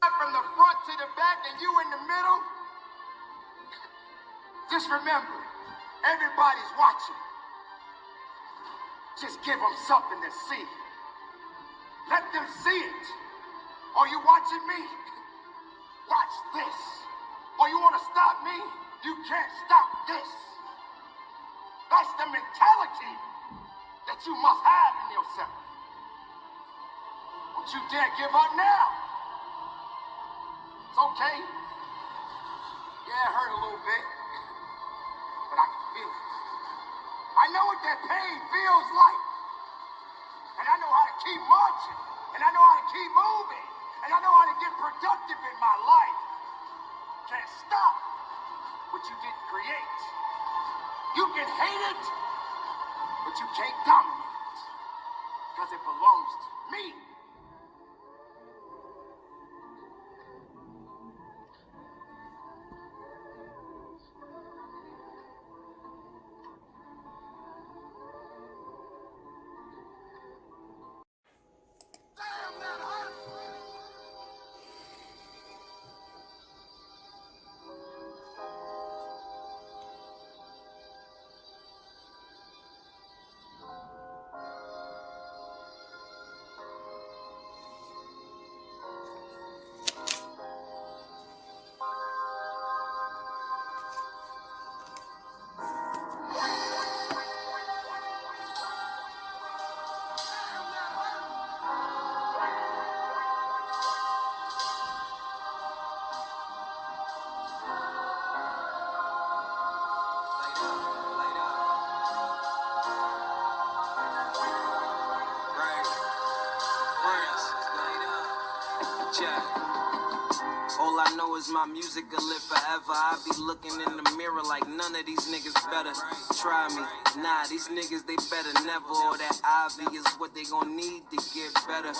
From the front to the back and you in the middle, just remember, everybody's watching. Just give them something to see. Let them see it. Are you watching me? Watch this. Or you want to stop me? You can't stop this. That's the mentality that you must have in yourself. Don't you dare give up now. It's okay. Yeah, it hurt a little bit, but I can feel it. I know what that pain feels like. And I know how to keep marching. And I know how to keep moving. And I know how to get productive in my life. Can't stop what you didn't create. You can hate it, but you can't dominate it. Because it belongs to me. All I know is my music will live forever. I be looking in the mirror like none of these niggas better try me. Nah, these niggas, they better never. All that ivy is what they gon' need to get better.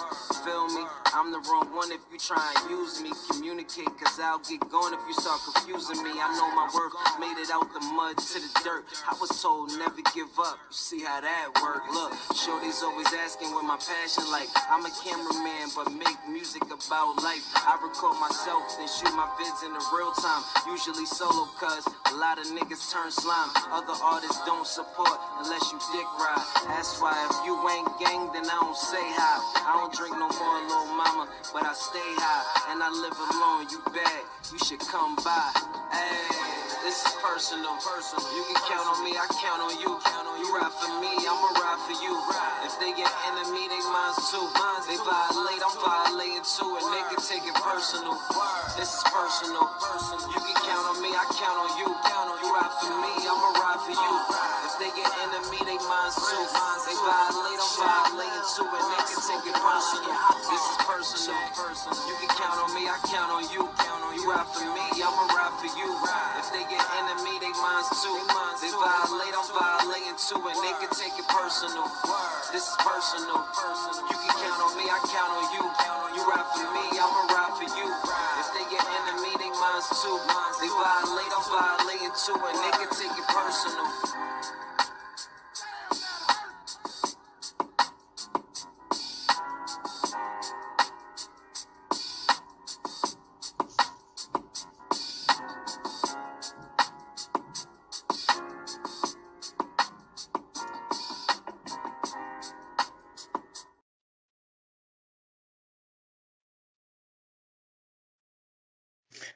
Feel me? I'm the wrong one if you try and use me. Communicate, cause I'll get gone if you start confusing me. I know my worth, made it out the mud to the dirt. I was told never give up. You see how that work? Look, shorty's always asking what my passion like. I'm a cameraman, but make music about life. I record myself, then shoot my vids in the real time. Usually solo, cause a lot of niggas turn slime. Other artists don't support unless you dick ride. That's why if you ain't gang, then I don't say hi. I don't drink no more, little mama, but I stay high. And I live alone, you bad, you should come by. Hey, this is personal. You can count on me, I count on you. You ride for me, I'ma ride for you. If they get enemy, they mine too. They violate, I'm violating too. And they can take it personal. This is personal. You can count on me, I count on you. You ride for me, I'ma ride for you. If they get enemy, they mine too. They violate, I'm violating too. And they can take it personal. This is personal. You can count on me, I count on you. You ride for me, I'ma ride for you. If they get enemy, they mine too. They violate, I'm violating too. And they can take it personal. This is personal. You can count on me, I count on you. You ride for me, I'ma ride for you. If they get enemy, they mine too. They violate, I'm violating too. And they can take it personal.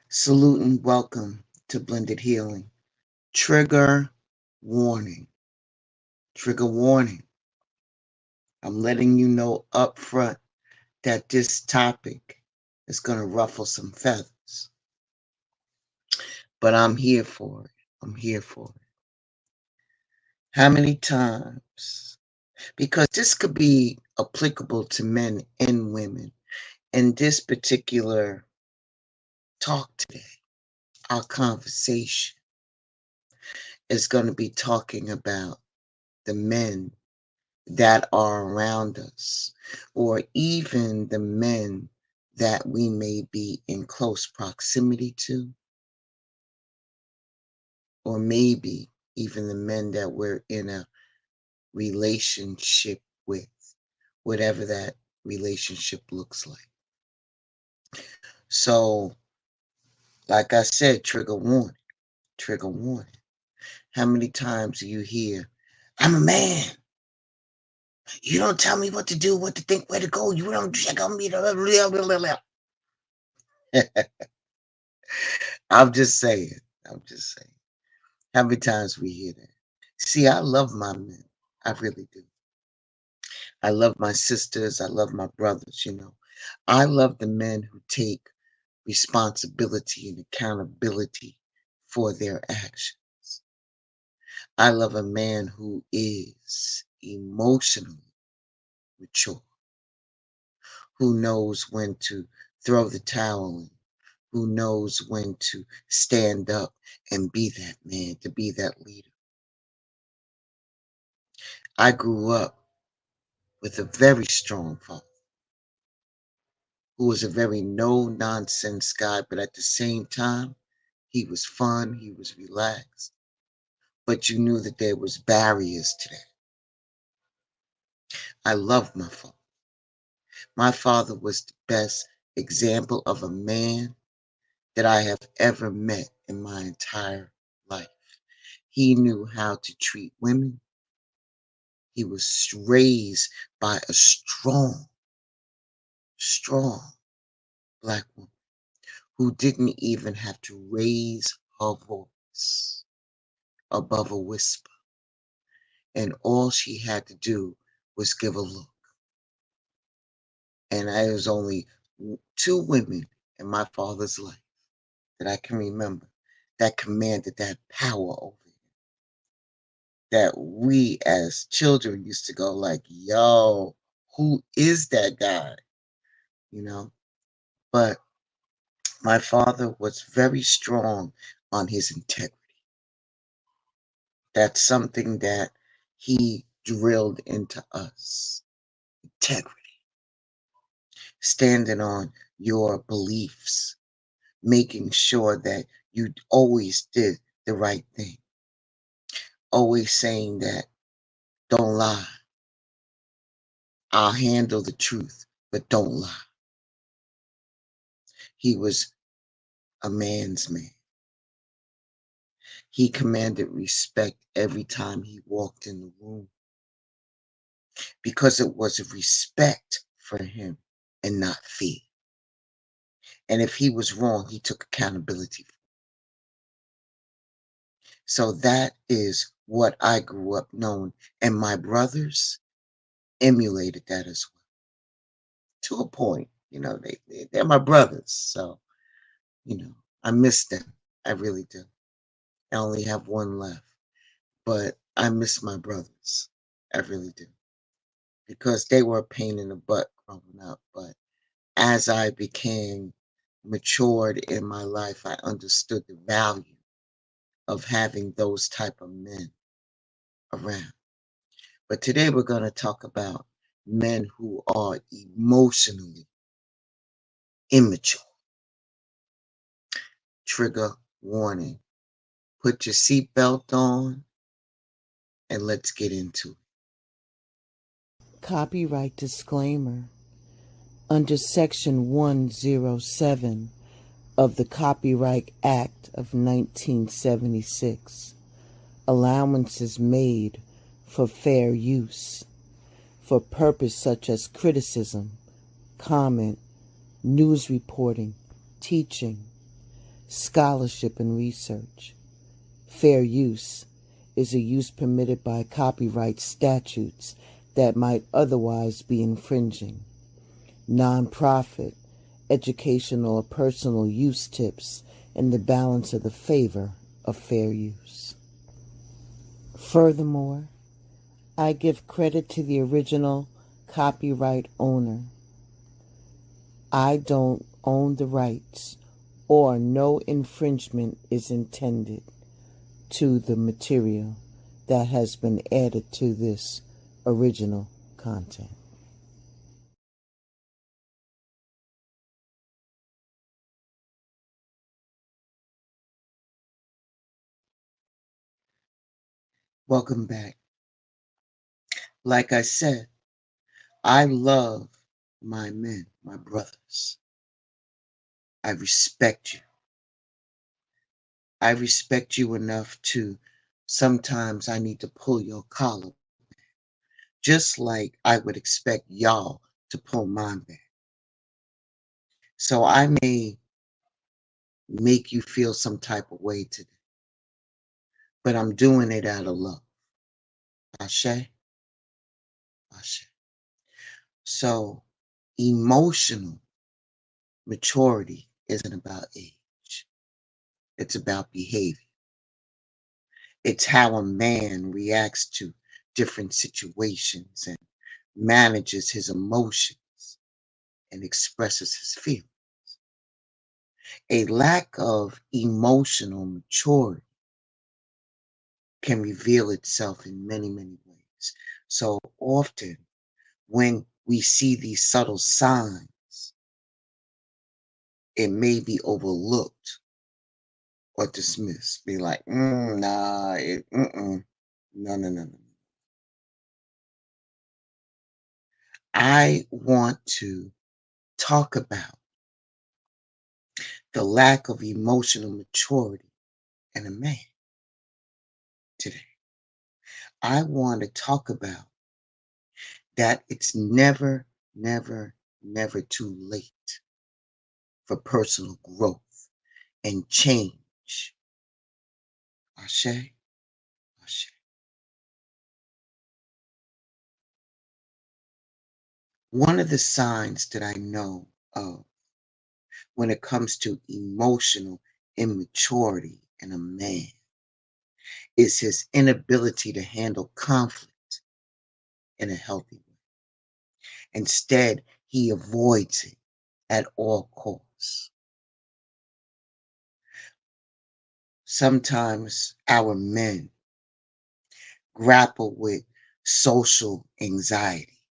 Salute and welcome to Blended Healing. Trigger warning. Trigger warning. I'm letting you know up front that this topic is going to ruffle some feathers. But I'm here for it. I'm here for it. How many times? Because this could be applicable to men and women. In this particular talk today, our conversation is going to be talking about the men that are around us, or even the men that we may be in close proximity to, or maybe even the men that we're in a relationship with, whatever that relationship looks like. So, like I said, trigger warning, trigger warning. How many times do you hear, I'm a man. You don't tell me what to do, what to think, where to go. You don't check on me. I'm just saying. I'm just saying. How many times we hear that? See, I love my men. I really do. I love my sisters. I love my brothers. I love the men who take responsibility and accountability for their actions. I love a man who is emotionally mature, who knows when to throw the towel in, who knows when to stand up and be that man, to be that leader. I grew up with a very strong father who was a very no nonsense guy, but at the same time, he was fun, he was relaxed, but you knew that there was barriers to that. I loved my father. My father was the best example of a man that I have ever met in my entire life. He knew how to treat women. He was raised by a strong, strong black woman who didn't even have to raise her voice above a whisper. And all she had to do was give a look. And there was only two women in my father's life that I can remember that commanded that power over him. That we as children used to go like, yo, who is that guy? You know? But my father was very strong on his integrity. That's something that he drilled into us. Integrity. Standing on your beliefs, making sure that you always did the right thing. Always saying that, don't lie. I'll handle the truth, but don't lie. He was a man's man. He commanded respect every time he walked in the room because it was a respect for him and not fear. And if he was wrong, he took accountability. So that is what I grew up knowing. And my brothers emulated that as well. To a point, they're my brothers. So, you know, I miss them. I really do. I only have one left. But I miss my brothers. I really do. Because they were a pain in the butt growing up. But as I became matured in my life, I understood the value of having those type of men around. But today we're going to talk about men who are emotionally immature. Trigger warning. Put your seatbelt on and let's get into it. Copyright disclaimer. Under Section 107 of the Copyright Act of 1976, allowances made for fair use for purpose such as criticism, comment, news reporting, teaching, scholarship, and research. Fair use is a use permitted by copyright statutes that might otherwise be infringing. Nonprofit, educational, or personal use tips in the balance of the favor of fair use. Furthermore, I give credit to the original copyright owner. I don't own the rights, or no infringement is intended to the material that has been added to this original content. Welcome back. Like I said, I love my men, my brothers. I respect you. I respect you enough to sometimes I need to pull your collar, just like I would expect y'all to pull mine back. So I may make you feel some type of way today, but I'm doing it out of love. Ashe? Ashe. So emotional maturity isn't about age. It's about behavior. It's how a man reacts to different situations and manages his emotions and expresses his feelings. A lack of emotional maturity can reveal itself in many, many ways. So often, when we see these subtle signs, it may be overlooked or dismissed. Be like, nah, no, no, no, no. I want to talk about the lack of emotional maturity in a man today. I want to talk about that it's never, never, never too late for personal growth and change. Ashe, Ashe. One of the signs that I know of when it comes to emotional immaturity in a man is his inability to handle conflict in a healthy way. Instead, he avoids it at all costs. Sometimes our men grapple with social anxiety,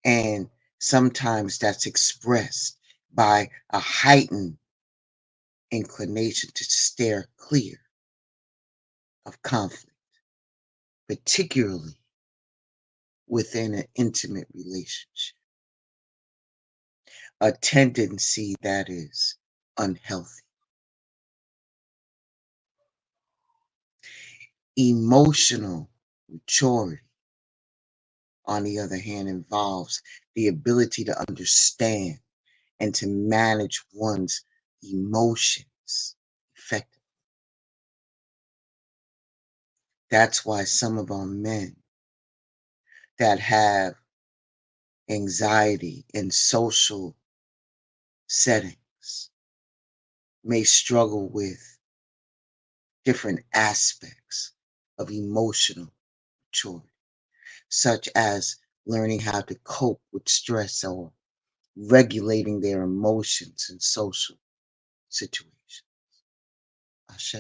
and sometimes that's expressed by a heightened inclination to steer clear of conflict, particularly within an intimate relationship, a tendency that is unhealthy. Emotional maturity, on the other hand, involves the ability to understand and to manage one's emotions effectively. That's why some of our men that have anxiety in social settings may struggle with different aspects of emotional maturity, such as learning how to cope with stress or regulating their emotions in social situations. Ashe.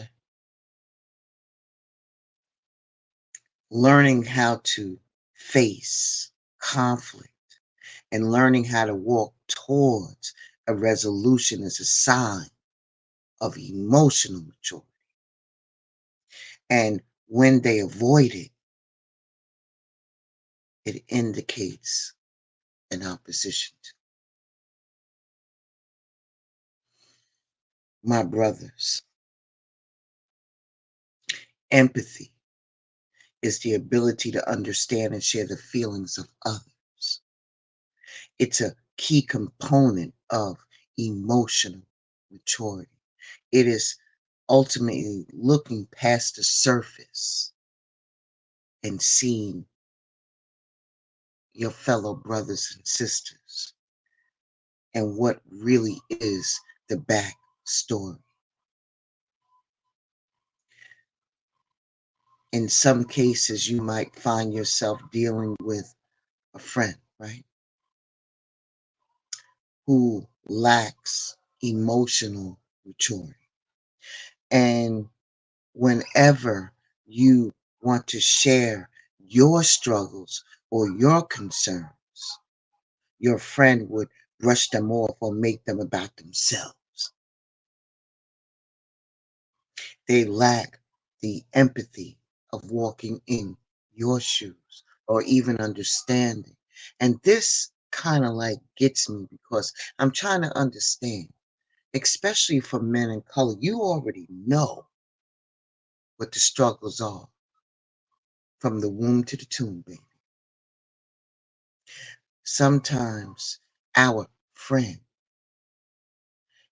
Learning how to face conflict and learning how to walk towards a resolution is a sign of emotional maturity. And when they avoid it, it indicates an opposition. My brothers, empathy is the ability to understand and share the feelings of others. It's a key component of emotional maturity. It is ultimately looking past the surface and seeing your fellow brothers and sisters and what really is the back story. In some cases, you might find yourself dealing with a friend, right, who lacks emotional maturity. And whenever you want to share your struggles or your concerns, your friend would brush them off or make them about themselves. They lack the empathy of walking in your shoes or even understanding. And this kind of like gets me because I'm trying to understand, especially for men in color. You already know what the struggles are from the womb to the tomb, baby. Sometimes our friend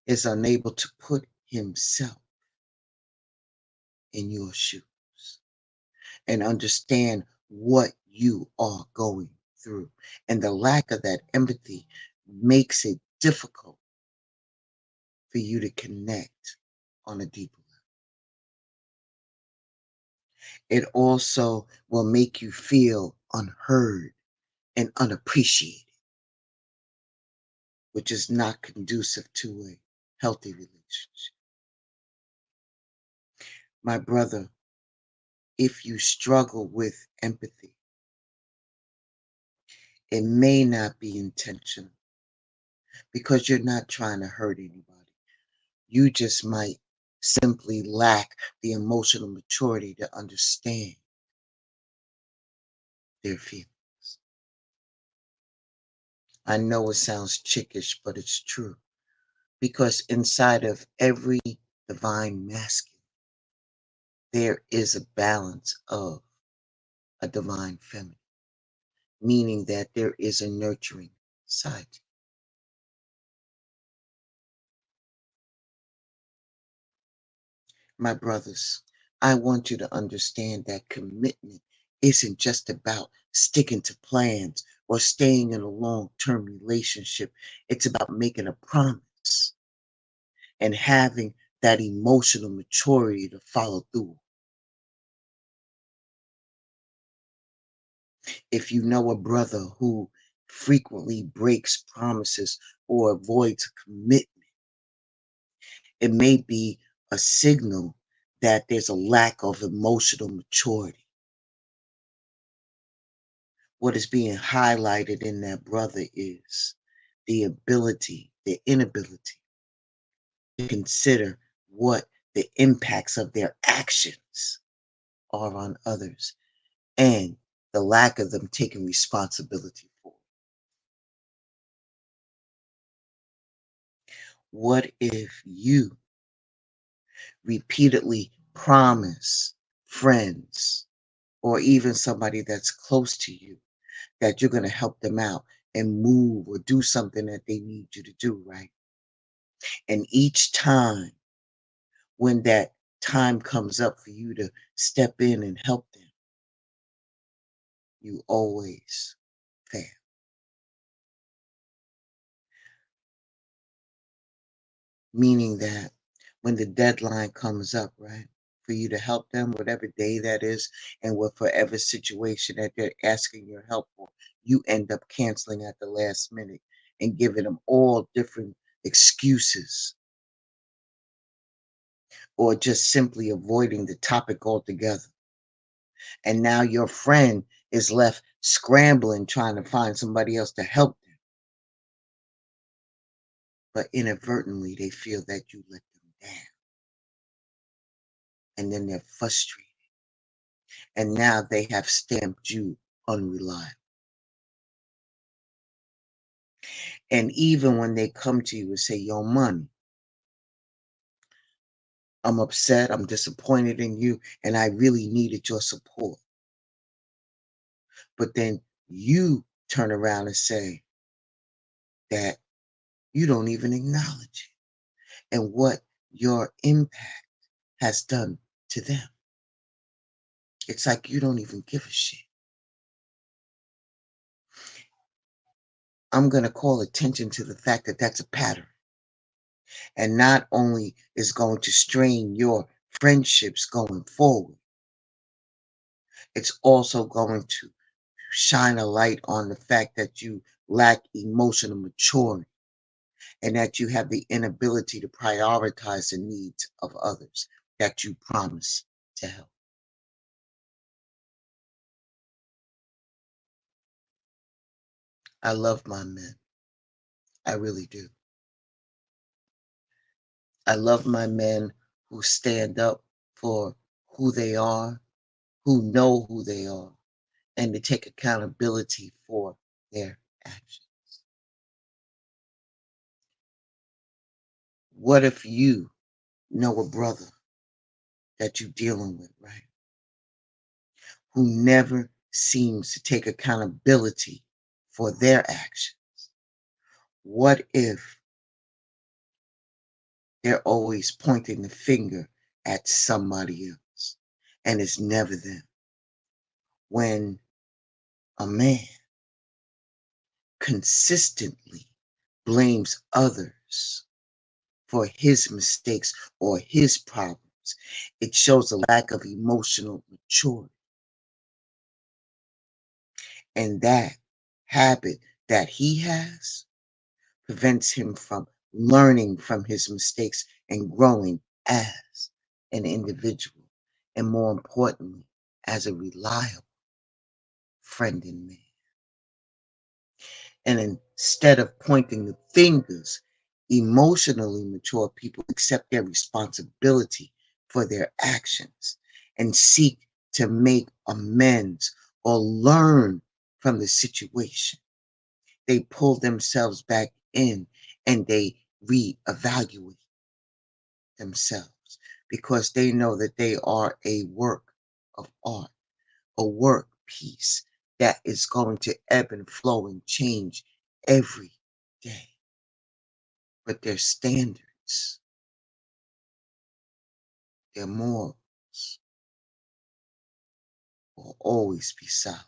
is unable to put himself in your shoes and understand what you are going through. And the lack of that empathy makes it difficult for you to connect on a deeper level. It also will make you feel unheard and unappreciated, which is not conducive to a healthy relationship. My brother, if you struggle with empathy, it may not be intentional because you're not trying to hurt anybody. You just might simply lack the emotional maturity to understand their feelings. I know it sounds chickish, but it's true because inside of every divine masculine, there is a balance of a divine feminine, meaning that there is a nurturing side. My brothers, I want you to understand that commitment isn't just about sticking to plans or staying in a long-term relationship. It's about making a promise and having that emotional maturity to follow through. If you know a brother who frequently breaks promises or avoids a commitment, it may be a signal that there's a lack of emotional maturity. What is being highlighted in that brother is the inability to consider what the impacts of their actions are on others and the lack of them taking responsibility for it. What if you repeatedly promise friends or even somebody that's close to you that you're going to help them out and move or do something that they need you to do, right? And each time when that time comes up for you to step in and help them, you always fail. Meaning that when the deadline comes up, right, for you to help them, whatever day that is, and whatever situation that they're asking your help for, you end up canceling at the last minute and giving them all different excuses or just simply avoiding the topic altogether. And now your friend is left scrambling trying to find somebody else to help them. But inadvertently, they feel that you let them down. And then they're frustrated. And now they have stamped you unreliable. And even when they come to you and say, yo, money, I'm upset, I'm disappointed in you, and I really needed your support. But then you turn around and say that you don't even acknowledge it and what your impact has done to them. It's like you don't even give a shit. I'm going to call attention to the fact that that's a pattern. And not only is going to strain your friendships going forward, it's also going to shine a light on the fact that you lack emotional maturity and that you have the inability to prioritize the needs of others that you promise to help. I love my men. I really do. I love my men who stand up for who they are, who know who they are, and to take accountability for their actions. What if you know a brother that you're dealing with, right? Who never seems to take accountability for their actions? What if they're always pointing the finger at somebody else and it's never them? When a man consistently blames others for his mistakes or his problems, it shows a lack of emotional maturity. And that habit that he has prevents him from learning from his mistakes and growing as an individual, and more importantly, as a reliable friend and man. And instead of pointing the fingers, emotionally mature people accept their responsibility for their actions and seek to make amends or learn from the situation. They pull themselves back in and they reevaluate themselves because they know that they are a work of art, a work piece that is going to ebb and flow and change every day. But their standards, their morals will always be solid.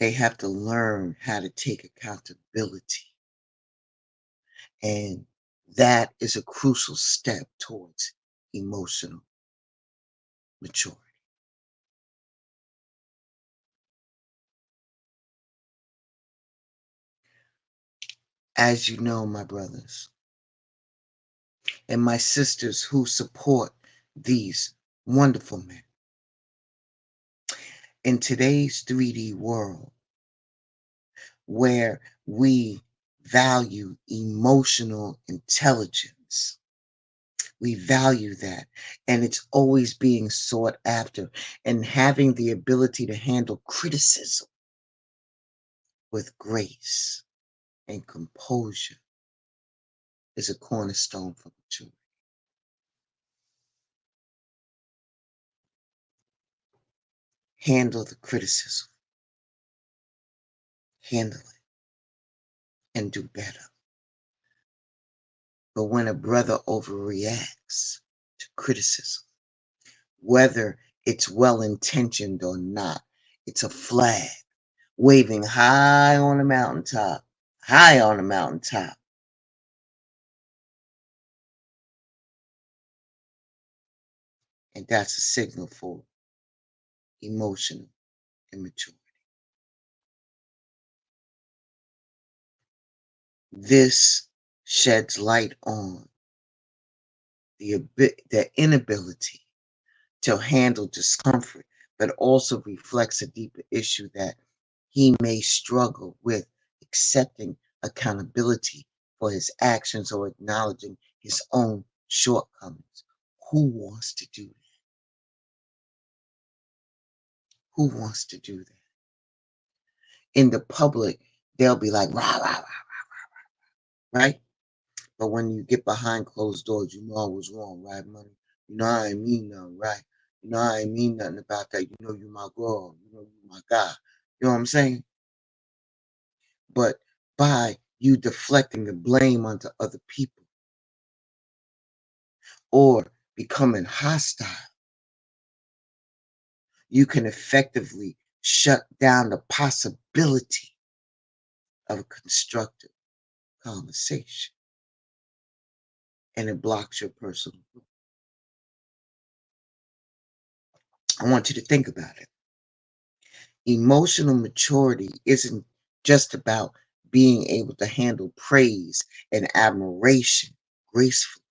They have to learn how to take accountability. And that is a crucial step towards emotional maturity. As you know, my brothers and my sisters who support these wonderful men, in today's 3D world where we value emotional intelligence, we value that, and it's always being sought after, and having the ability to handle criticism with grace and composure is a cornerstone for maturity. Handle the criticism, handle it, and do better. But when a brother overreacts to criticism, whether it's well intentioned or not, it's a flag waving high on the mountaintop, high on the mountaintop. And that's a signal for emotional immaturity. This sheds light on the inability to handle discomfort, but also reflects a deeper issue that he may struggle with accepting accountability for his actions or acknowledging his own shortcomings. Who wants to do that? Who wants to do that? In the public, they'll be like, rah, rah, rah, right? But when you get behind closed doors, you know I was wrong, right, money? You know I ain't mean nothing, right? You know I ain't mean nothing about that. You know you my girl. You know you my guy. You know what I'm saying? But by you deflecting the blame onto other people or becoming hostile, you can effectively shut down the possibility of a constructive conversation. And it blocks your personal growth. I want you to think about it. Emotional maturity isn't just about being able to handle praise and admiration gracefully.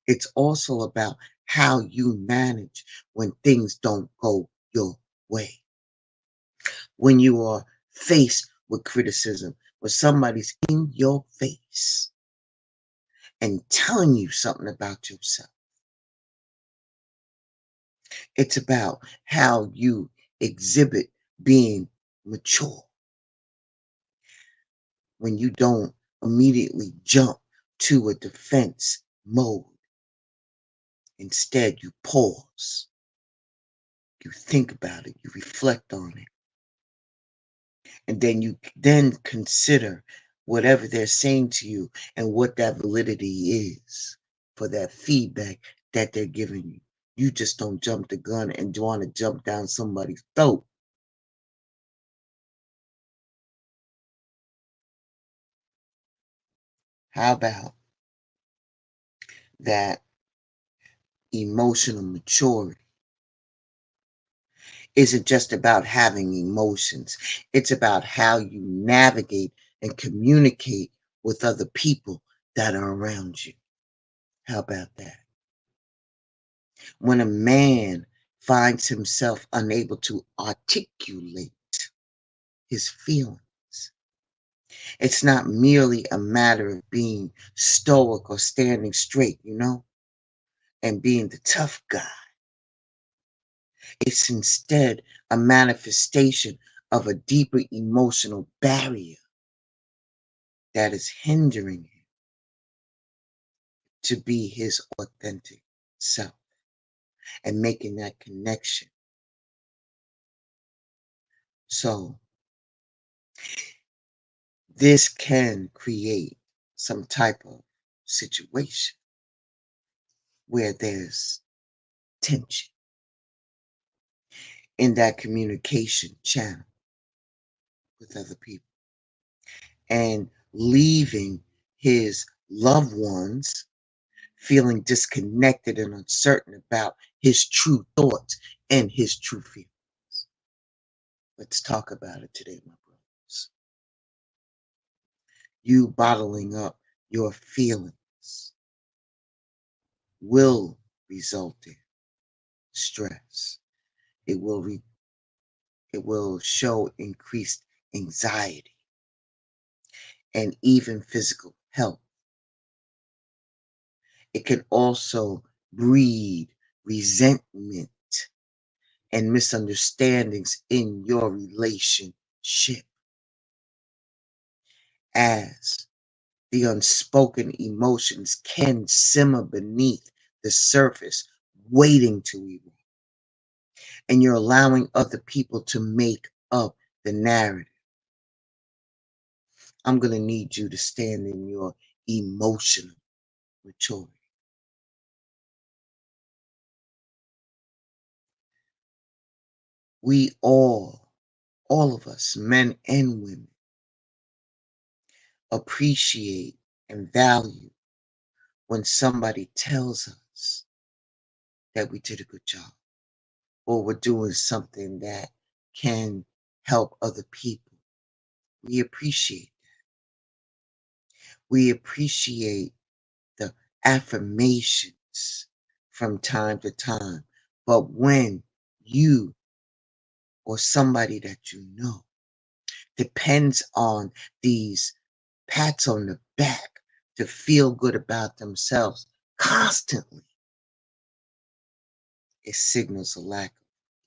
It's also about how you manage when things don't go your way. When you are faced with criticism, when somebody's in your face and telling you something about yourself, it's about how you exhibit being mature. when you don't immediately jump to a defense mode. Instead, you pause, you think about it, you reflect on it, and then you then consider whatever they're saying to you and what that validity is for that feedback that they're giving you. You just don't jump the gun and want to jump down somebody's throat. How about that emotional maturity isn't just about having emotions. It's about how you navigate and communicate with other people that are around you. How about that? When a man finds himself unable to articulate his feelings, it's not merely a matter of being stoic or standing straight, and being the tough guy. It's instead a manifestation of a deeper emotional barrier that is hindering him to be his authentic self and making that connection. So, this can create some type of situation where there's tension in that communication channel with other people and leaving his loved ones feeling disconnected and uncertain about his true thoughts and his true feelings. Let's talk about it today, my brothers. You bottling up your feelings will result in stress. It will it will show increased anxiety and even physical health. It can also breed resentment and misunderstandings in your relationship as the unspoken emotions can simmer beneath the surface, waiting to erupt. And you're allowing other people to make up the narrative. I'm going to need you to stand in your emotional maturity. We all of us, men and women, appreciate and value when somebody tells us that we did a good job or we're doing something that can help other people. We appreciate that. We appreciate the affirmations from time to time. But when you or somebody that you know depends on these pats on the back to feel good about themselves constantly, it signals a lack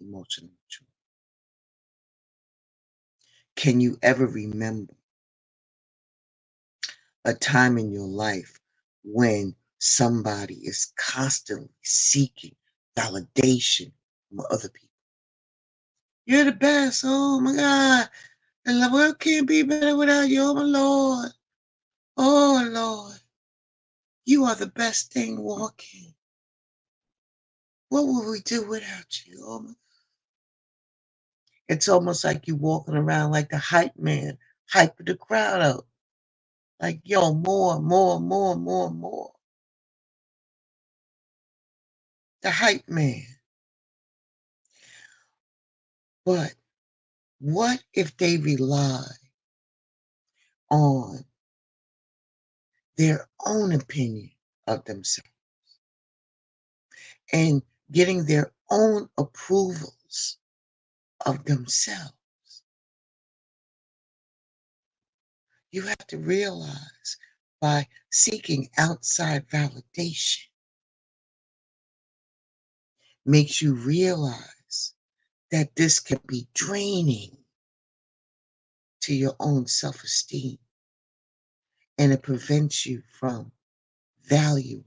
of emotional maturity. Can you ever remember a time in your life when somebody is constantly seeking validation from other people? You're the best. Oh my God. And the world can't be better without you. Oh my Lord. Oh Lord. You are the best thing walking. What would we do without you? Oh my. It's almost like you walking around like the hype man, hyping the crowd up. Like, yo, more, more, more, more, more. The hype man. But what if they rely on their own opinion of themselves and getting their own approvals of themselves? You have to realize by seeking outside validation makes you realize that this can be draining to your own self-esteem. and it prevents you from valuing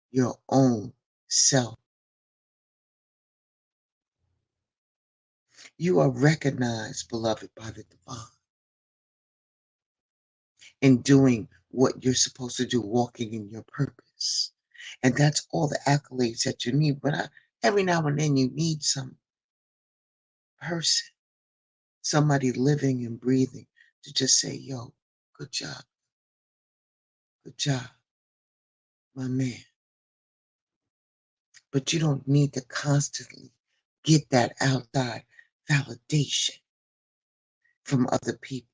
your own self. You are recognized, beloved, by the divine in doing what you're supposed to do, walking in your purpose. And that's all the accolades that you need. But every now and then you need some person, somebody living and breathing to just say, yo, good job, my man. But you don't need to constantly get that outside validation from other people,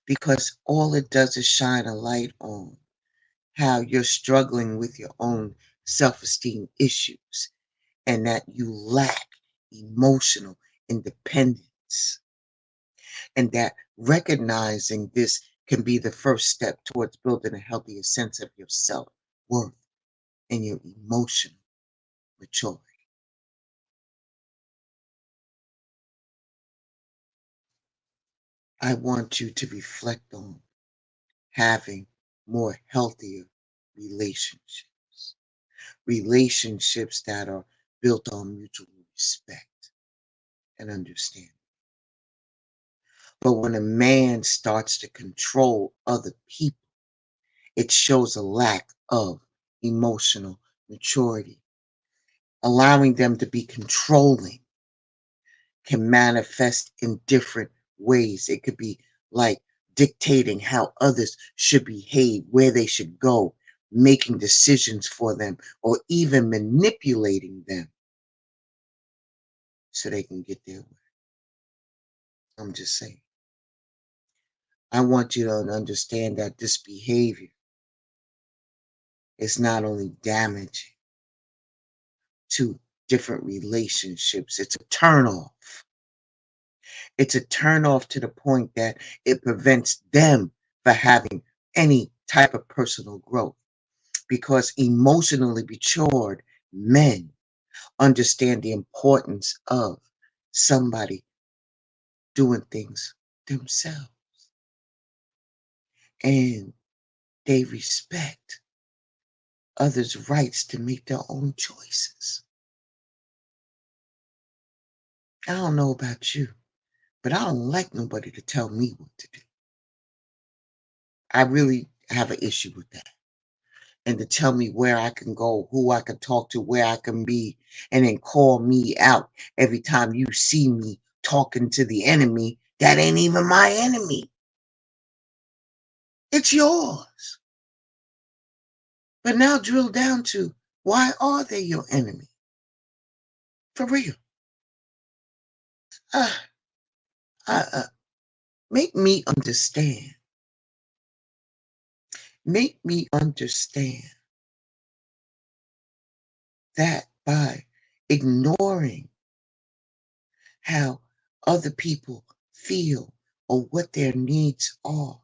because all it does is shine a light on how you're struggling with your own self-esteem issues and that you lack emotional independence, and that recognizing this can be the first step towards building a healthier sense of your self-worth and your emotional maturity. I want you to reflect on having more healthier relationships, relationships that are built on mutual respect and understanding. But when a man starts to control other people, it shows a lack of emotional maturity. Allowing them to be controlling can manifest in different ways. It could be like dictating how others should behave, where they should go, making decisions for them, or even manipulating them so they can get their way. I'm just saying. I want you to understand that this behavior is not only damaging to different relationships, it's a turnoff. It's a turnoff to the point that it prevents them from having any type of personal growth, because emotionally matured men understand the importance of somebody doing things themselves, and they respect others' rights to make their own choices. I don't know about you, but I don't like nobody to tell me what to do. I really have an issue with that. And to tell me where I can go, who I can talk to, where I can be, and then call me out every time you see me talking to the enemy that ain't even my enemy. It's yours. But now drill down to, why are they your enemy? For real. Uh, make me understand. Make me understand that by ignoring how other people feel or what their needs are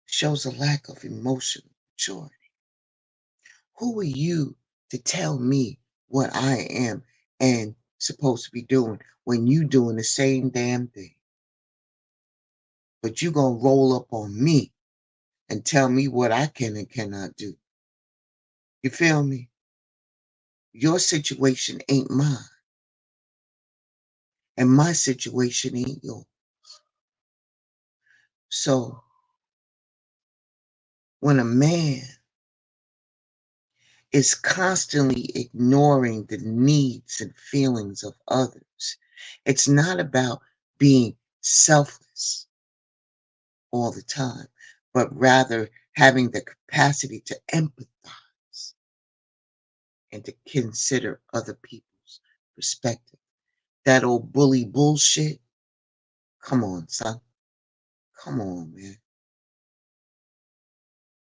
shows a lack of emotional maturity. Who are you to tell me what I am and supposed to be doing when you doing the same damn thing? But you gonna roll up on me and tell me what I can and cannot do. You feel me? Your situation ain't mine, and my situation ain't yours. So when a man is constantly ignoring the needs and feelings of others, it's not about being selfless all the time, but rather having the capacity to empathize and to consider other people's perspective. That old bully bullshit, come on, son. Come on, man.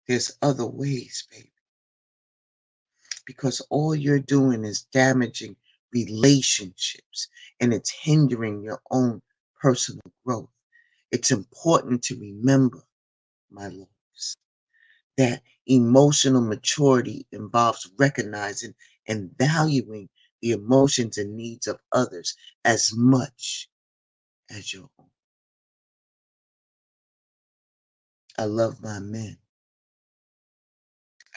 There's other ways, baby, because all you're doing is damaging relationships and it's hindering your own personal growth. It's important to remember, my loves, that emotional maturity involves recognizing and valuing the emotions and needs of others as much as your own. I love my men.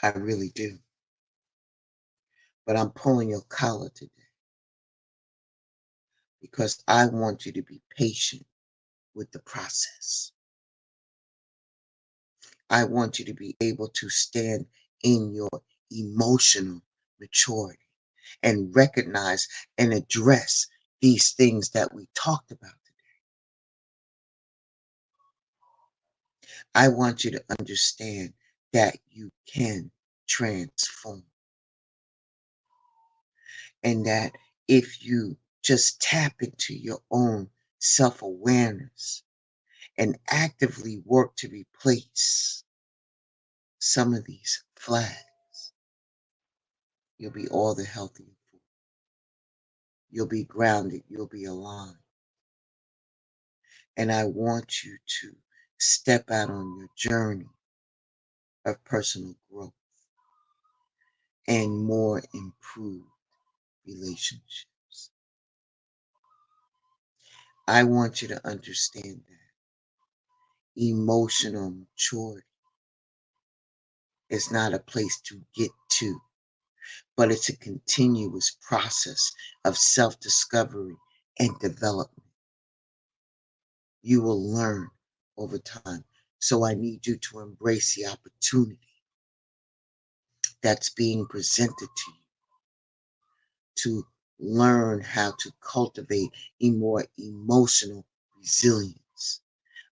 I really do. But I'm pulling your collar today because I want you to be patient with the process. I want you to be able to stand in your emotional maturity and recognize and address these things that we talked about today. I want you to understand that you can transform and that if you just tap into your own self-awareness and actively work to replace some of these flags, you'll be all the healthier. You'll be grounded. You'll be aligned. And I want you to step out on your journey of personal growth and more improved relationships. I want you to understand that emotional maturity is not a place to get to, but it's a continuous process of self-discovery and development. You will learn over time. So I need you to embrace the opportunity that's being presented to you to learn how to cultivate a more emotional resilience.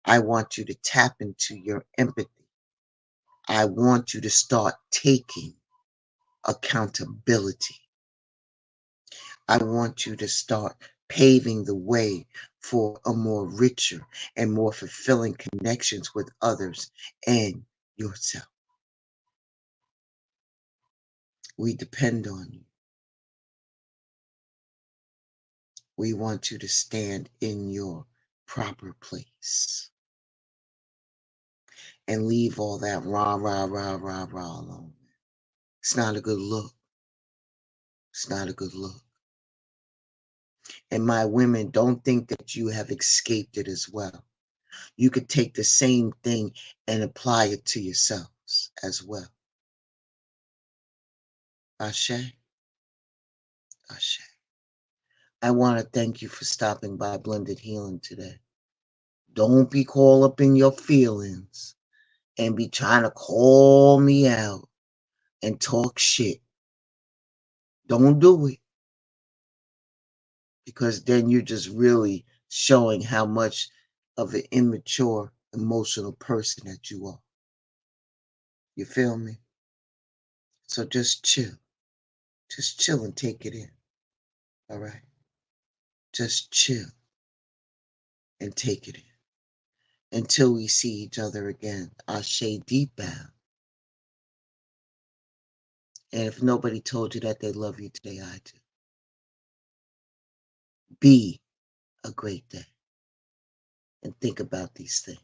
I want you to tap into your empathy. I want you to start taking accountability. I want you to start paving the way for a more richer and more fulfilling connections with others and yourself. We depend on you. We want you to stand in your proper place and leave all that rah, rah, rah, rah, rah alone. It's not a good look. It's not a good look. And my women, don't think that you have escaped it as well. You could take the same thing and apply it to yourselves as well. Ashe, Ashe. I want to thank you for stopping by Blended Healing today. Don't be caught up in your feelings and be trying to call me out and talk shit. Don't do it. Because then you're just really showing how much of an immature, emotional person that you are. You feel me? So just chill. Just chill and take it in. All right? Just chill and take it in. Until we see each other again. Ashe deep bound. And if nobody told you that they love you today, I do. Be a great day. And think about these things.